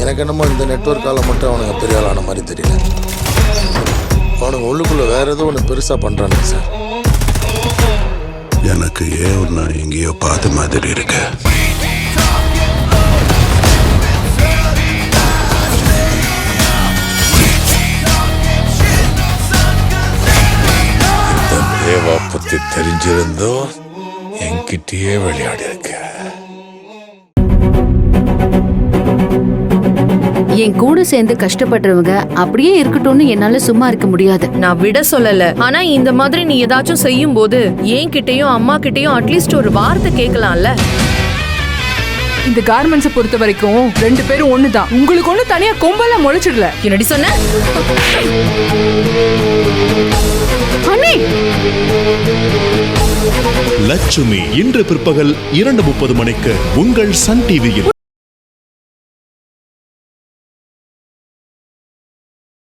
எனக்கு என்னமோ இந்த நெட்வொர்க்கால மட்டும் அவனுங்க பெரிய ஆளான மாதிரி தெரியல. அவனுங்க உள்ளுக்குள்ள வேற ஏதோ ஒன்று பெருசாக பண்ணுறானுங்க சார். எனக்கு ஏன் நான் எங்கேயோ பார்த்த மாதிரி இருக்கு. இந்த தேவா பத்தி தெரிஞ்சிருந்தோ என்கிட்டயே விளையாடி இருக்க. என் கூட சேர்ந்து கஷ்டப்படுறவங்க அப்படியே இருக்கட்டும்னு என்னால சும்மா இருக்க முடியாது. நான் விட சொல்லல, ஆனா இந்த மாதிரி நீ ஏதாச்சும் செய்யும் போது என்கிட்டயும் அம்மா கிட்டயும் அட்லீஸ்ட் ஒரு வார்த்தை கேட்கலாம்ல. இந்த கார்மெண்ட்ஸை பொறுத்த வரைக்கும் 2 பேரும் ஒண்ணுதான். உங்களுக்கு ஒண்ணு தனியா கொம்பெல்லாம் முளைச்சிடல. என்னடி சொன்ன? அண்ணி, லட்சுமி இன்று பிற்பகல் 2:30 மணிக்கு உங்கள் சன் டிவியில்.